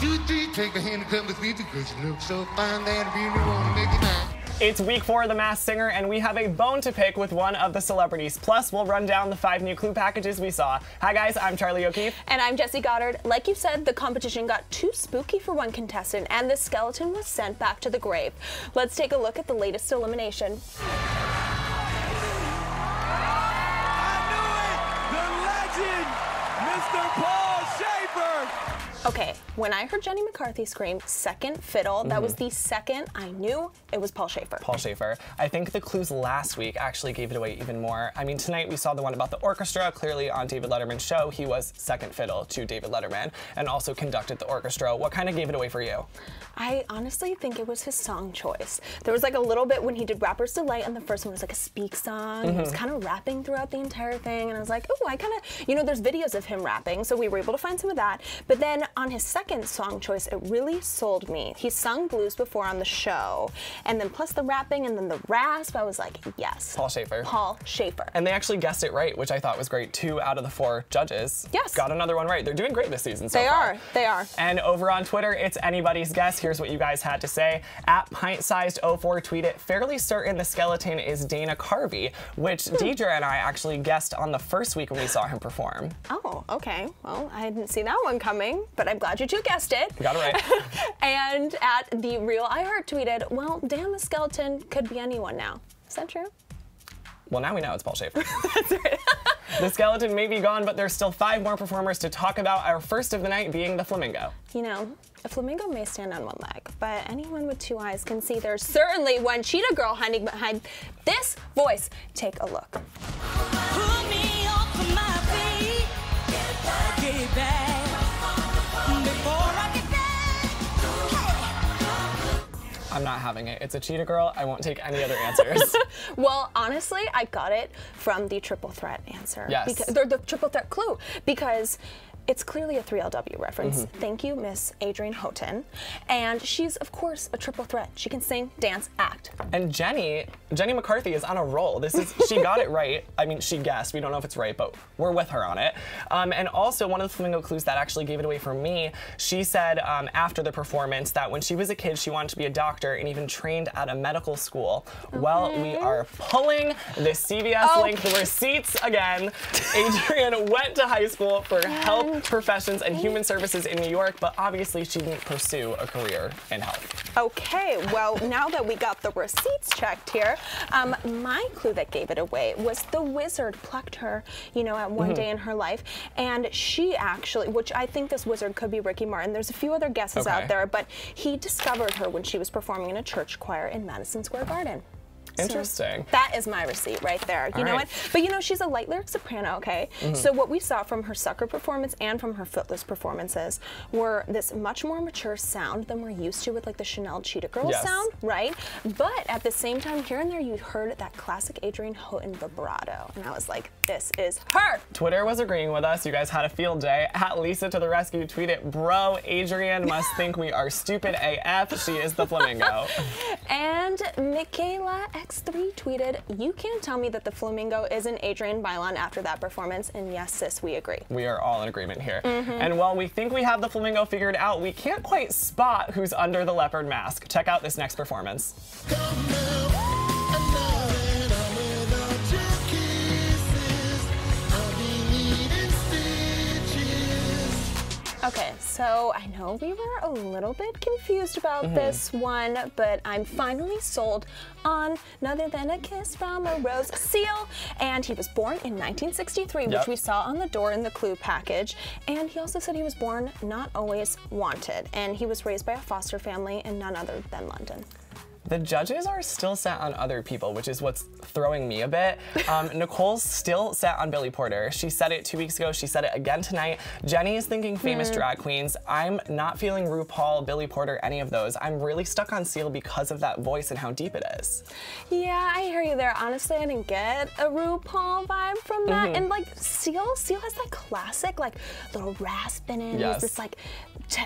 2, 3, take a hand and come with me because you look so fine that I really want to make you mine. It's week 4 of The Masked Singer, and we have a bone to pick with one of the celebrities. Plus, we'll run down the 5 new clue packages we saw. Hi guys, I'm Charlie O'Keefe. And I'm Jessie Goddard. Like you said, the competition got too spooky for one contestant, and the skeleton was sent back to the grave. Let's take a look at the latest elimination. Mr. Paul Schaefer! Okay, when I heard Jenny McCarthy scream second fiddle, that was the second I knew it was Paul Schaefer. Paul Schaefer. I think the clues last week actually gave it away even more. I mean, tonight we saw the one about the orchestra. Clearly on David Letterman's show, he was second fiddle to David Letterman and also conducted the orchestra. What kind of gave it away for you? I honestly think it was his song choice. There was like a little bit when he did Rapper's Delight, and the first one was like a speak song. He was kind of rapping throughout the entire thing, and I was like, oh, I kind of, you know, there's videos of him rapping, so we were able to find some of that. But then on his second song choice, it really sold me. He sung blues before on the show, and then plus the rapping and then the rasp, I was like, yes. Paul Schaefer. Paul Schaefer. And they actually guessed it right, which I thought was great. 2 out of the 4 judges got another one right. They're doing great this season so far. They are. And over on Twitter, it's anybody's guess. Here's what you guys had to say. At PintSized04 tweeted, fairly certain the skeleton is Dana Carvey, which Deidre and I actually guessed on the first week when we saw him perform. Oh, okay. Well, I didn't see that one coming, but I'm glad you two guessed it. You got it right. And at The Real iHeart tweeted, well, Dan the skeleton could be anyone now. Is that true? Well, now we know it's Paul Schaefer. That's right. The skeleton may be gone, but there's still 5 more performers to talk about, our first of the night being the flamingo. You know, a flamingo may stand on one leg, but anyone with 2 eyes can see there's certainly one cheetah girl hiding behind this voice. Take a look. Put me off of my feet. Get back. Before I get back. I'm not having it. It's a cheetah girl. I won't take any other answers. Well, honestly, I got it from the triple threat answer. Yes. Because, the triple threat clue, because it's clearly a 3LW reference. Thank you, Miss Adrienne Houghton. And she's, of course, a triple threat. She can sing, dance, act. And Jenny McCarthy is on a roll. She got it right. I mean, she guessed. We don't know if it's right, but we're with her on it. And also, one of the flamingo clues that actually gave it away for me, she said after the performance that when she was a kid, she wanted to be a doctor and even trained at a medical school. Okay. Well, we are pulling the CVS link, the receipts again. Adrienne went to high school for health professions and human services in New York, but obviously she didn't pursue a career in health. Okay, well, now that we got the receipts checked here, my clue that gave it away was the wizard plucked her, you know, at one day in her life, and she actually, which I think this wizard could be Ricky Martin. There's a few other guesses out there, but he discovered her when she was performing in a church choir in Madison Square Garden. Interesting. So that is my receipt right there. You know what? But you know, she's a light lyric soprano, okay? So what we saw from her Sucker performance and from her Footloose performances were this much more mature sound than we're used to with like the Chanel Cheetah Girls sound, right? But at the same time, here and there, you heard that classic Adrienne Houghton vibrato. And I was like, this is her. Twitter was agreeing with us. You guys had a field day. At Lisa to the rescue tweeted, bro, Adrienne must think we are stupid AF. She is the flamingo. And Michaela X3 tweeted, you can't tell me that the flamingo isn't Adrienne Bailon after that performance, and yes, sis, we agree. We are all in agreement here. And while we think we have the flamingo figured out, we can't quite spot who's under the leopard mask. Check out this next performance. Okay, so I know we were a little bit confused about this one, but I'm finally sold on none other than a kiss from a rose, Seal. And he was born in 1963, which we saw on the door in the clue package. And he also said he was born not always wanted. And he was raised by a foster family in none other than London. The judges are still set on other people, which is what's throwing me a bit. Nicole's still set on Billy Porter. She said it 2 weeks ago. She said it again tonight. Jenny is thinking famous drag queens. I'm not feeling RuPaul, Billy Porter, any of those. I'm really stuck on Seal because of that voice and how deep it is. Yeah, I hear you there. Honestly, I didn't get a RuPaul vibe from that. And like Seal has that classic like little rasp in it. Yes. This like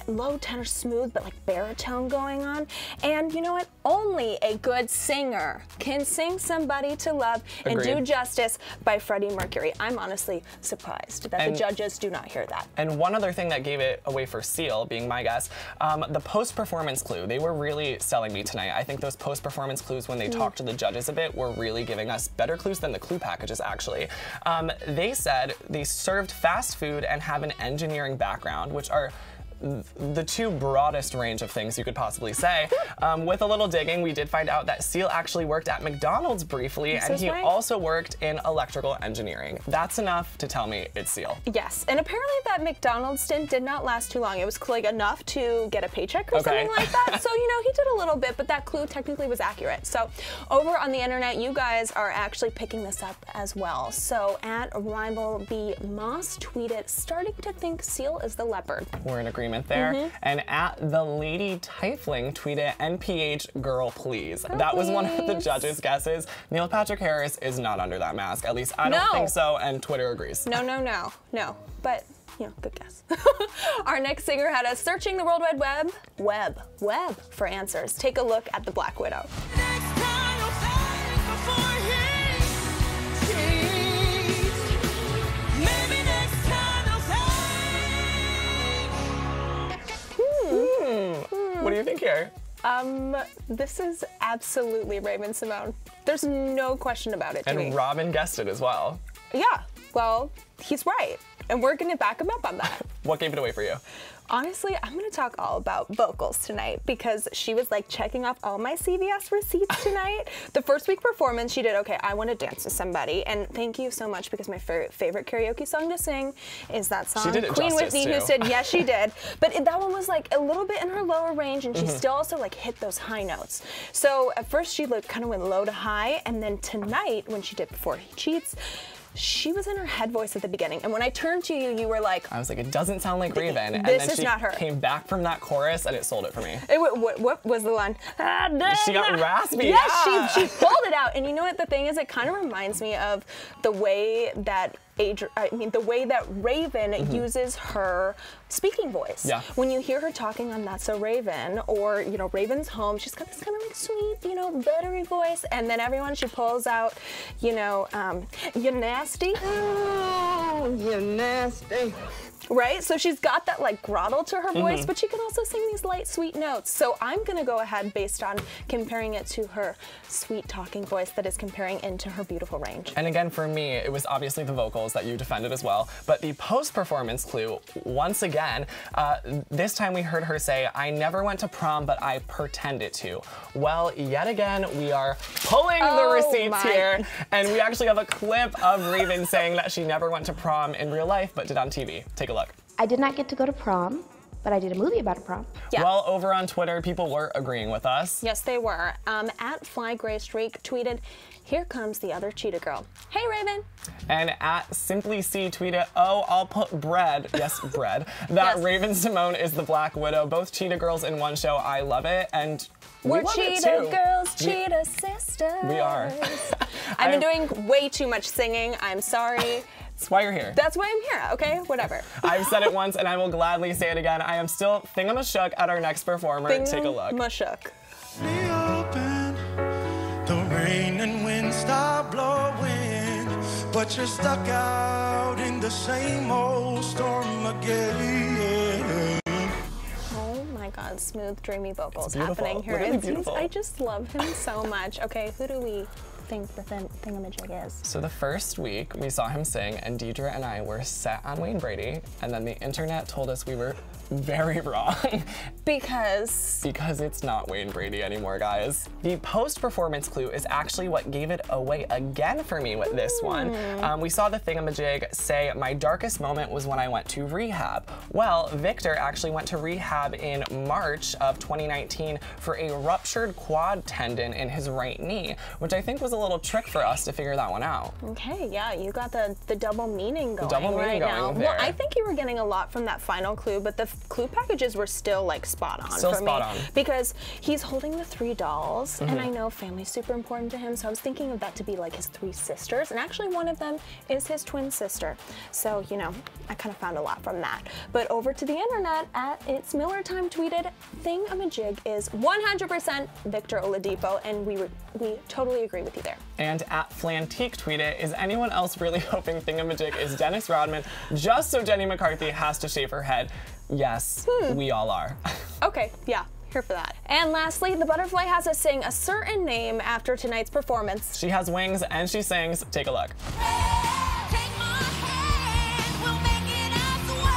low tenor smooth but like baritone going on. And you know what? Only only a good singer can sing Somebody to Love and Agreed. do justice by Freddie Mercury. I'm honestly surprised that the judges do not hear that. And one other thing that gave it away for Seal, being my guess, the post-performance clue. They were really selling me tonight. I think those post-performance clues, when they talked to the judges a bit, were really giving us better clues than the clue packages, actually. They said they served fast food and have an engineering background, which are the two broadest range of things you could possibly say. With a little digging, we did find out that Seal actually worked at McDonald's briefly, and he also worked in electrical engineering. That's enough to tell me it's Seal. Yes, and apparently that McDonald's stint did not last too long. It was like enough to get a paycheck or something like that. So, you know, he did a little bit, but that clue technically was accurate. So over on the internet, you guys are actually picking this up as well. So at Rival B Moss tweeted, starting to think Seal is the leopard. We're in agreement there. And at the Lady Tyfling tweeted, NPH girl please. That was one of the judges' guesses. Neil Patrick Harris is not under that mask. At least I don't think so, and Twitter agrees. No. But, you know, good guess. Our next singer had us searching the World Wide Web for answers. Take a look at the Black Widow. What do you think here? This is absolutely Raven-Symoné. There's no question about it to me. And Robin guessed it as well. Yeah, well, he's right. And we're gonna back him up on that. What gave it away for you? Honestly, I'm gonna talk all about vocals tonight because she was like checking off all my CVS receipts tonight. The first week performance, she did, okay, I wanna dance with somebody. And thank you so much because my favorite karaoke song to sing is that song, She did it Queen Whitney justice, too. Houston. Yes, she did. But that one was like a little bit in her lower range and she still also like hit those high notes. So at first she like kind of went low to high, and then tonight when she did Before He Cheats, she was in her head voice at the beginning, and when I turned to you, you were like, I was like, it doesn't sound like Raven. And this then is not her. Came back from that chorus and it sold it for me. What was the line? She got raspy. Yes, she pulled it out. And you know what the thing is? It kind of reminds me of the way that the way that Raven uses her speaking voice. Yeah. When you hear her talking on That's So Raven, or, you know, Raven's Home, she's got this kind of like sweet, you know, buttery voice, and then everyone she pulls out, you know, you're nasty. Oh, you're nasty. Right? So she's got that like grottle to her voice, but she can also sing these light, sweet notes. So I'm gonna go ahead based on comparing it to her sweet talking voice that is comparing into her beautiful range. And again, for me, it was obviously the vocals that you defended as well, but the post-performance clue, once again, this time we heard her say, I never went to prom, but I pretended to. Well, yet again, we are pulling the receipts here, and we actually have a clip of Raven saying that she never went to prom in real life, but did on TV. Take a look. I did not get to go to prom, but I did a movie about a prom. Yeah. Well, over on Twitter, people were agreeing with us. Yes, they were. At Fly Gray Streak tweeted, here comes the other cheetah girl. Hey, Raven. And at Simply C tweeted, oh, I'll put bread, yes, bread, that Raven-Symoné is the Black Widow. Both cheetah girls in one show. I love it. And we're love it cheetah too. girls, cheetah sisters. We are. I've been doing way too much singing. I'm sorry. That's why you're here. That's why I'm here, okay? Whatever. I've said it once and I will gladly say it again. I am still Thingamajig at our next performer. Take a look. Thingamajig. Open, the rain and wind stop blowing, but you're stuck out in the same old storm again. Oh my God, smooth, dreamy vocals It's beautiful. happening here. Literally beautiful. I just love him so much. Okay, who do we think the Thingamajig is? So the first week we saw him sing and Deidre and I were set on Wayne Brady, and then the internet told us we were very wrong. Because it's not Wayne Brady anymore, guys. The post-performance clue is actually what gave it away again for me with this one. We saw the Thingamajig say, my darkest moment was when I went to rehab. Well, Victor actually went to rehab in March of 2019 for a ruptured quad tendon in his right knee, which I think was a little trick for us to figure that one out. Okay, yeah, you got the double meaning going double meaning right going now. there. Well, I think you were getting a lot from that final clue, but the clue packages were still like spot on Still for spot me. on. Because he's holding the 3 dolls, and I know family's super important to him, so I was thinking of that to be like his 3 sisters, and actually one of them is his twin sister. So, you know, I kind of found a lot from that. But over to the internet, at It's Miller Time tweeted, Thingamajig is 100% Victor Oladipo, and we totally agree with you there. And at Flantique tweeted, is anyone else really hoping Thingamajig is Dennis Rodman just so Jenny McCarthy has to shave her head? Yes, we all are. Okay, yeah, here for that. And lastly, the butterfly has us sing a certain name after tonight's performance. She has wings and she sings. Take a look. Take my hand, we'll make it us way.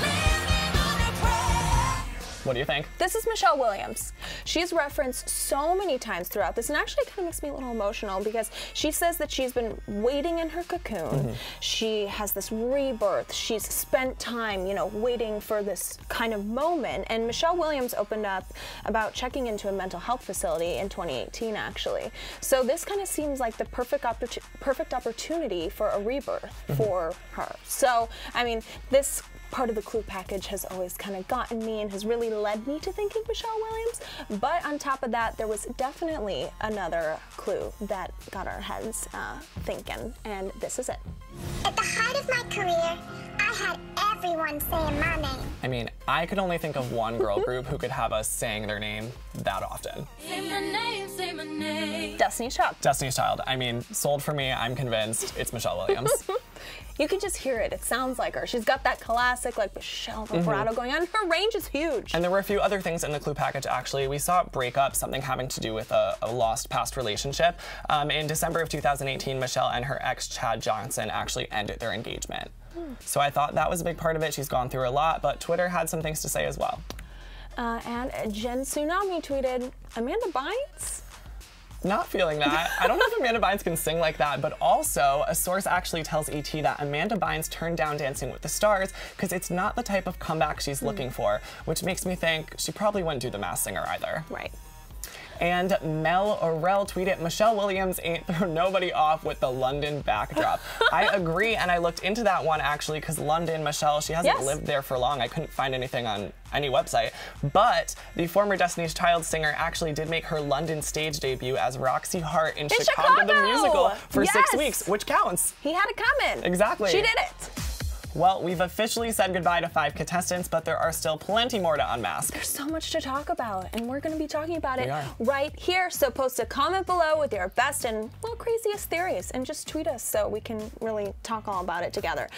Living on a prayer. What do you think? This is Michelle Williams. She's referenced so many times throughout this, and actually kind of makes me a little emotional because she says that she's been waiting in her cocoon. She has this rebirth. She's spent time, you know, waiting for this kind of moment. And Michelle Williams opened up about checking into a mental health facility in 2018, actually. So this kind of seems like the perfect opportunity for a rebirth for her. So, I mean, this part of the clue package has always kind of gotten me and has really led me to thinking Michelle Williams. But on top of that, there was definitely another clue that got our heads thinking, and this is it. At the height of my career, I had everyone saying my name. I mean, I could only think of one girl group who could have us saying their name that often. Say my name, say my name. Destiny's Child. Destiny's Child. I mean, sold for me. I'm convinced it's Michelle Williams. You can just hear it. It sounds like her. She's got that classic, like, Michelle vibrato going on. Her range is huge. And there were a few other things in the clue package, actually. We saw breakup, something having to do with a lost past relationship. In December of 2018, Michelle and her ex, Chad Johnson, actually ended their engagement. So I thought that was a big part of it. She's gone through a lot, but Twitter had some things to say as well. And Jen Tsunami tweeted, Amanda Bynes? Not feeling that. I don't know if Amanda Bynes can sing like that, but also a source actually tells ET that Amanda Bynes turned down Dancing with the Stars because it's not the type of comeback she's looking for, which makes me think she probably wouldn't do The Masked Singer either. Right. And Mel Orrell tweeted, Michelle Williams ain't throw nobody off with the London backdrop. I agree, and I looked into that one actually because London, Michelle, she hasn't lived there for long. I couldn't find anything on any website. But the former Destiny's Child singer actually did make her London stage debut as Roxy Hart in Chicago the Musical for 6 weeks, which counts. He had it coming. Exactly. She did it. Well, we've officially said goodbye to 5 contestants, but there are still plenty more to unmask. There's so much to talk about, and we're going to be talking about it We are. right here. So post a comment below with your best and, well, craziest theories, and just tweet us so we can really talk all about it together.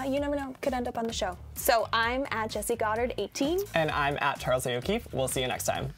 You never know, could end up on the show. So I'm at Jessie Goddard 18. And I'm at Charles A. O'Keefe. We'll see you next time.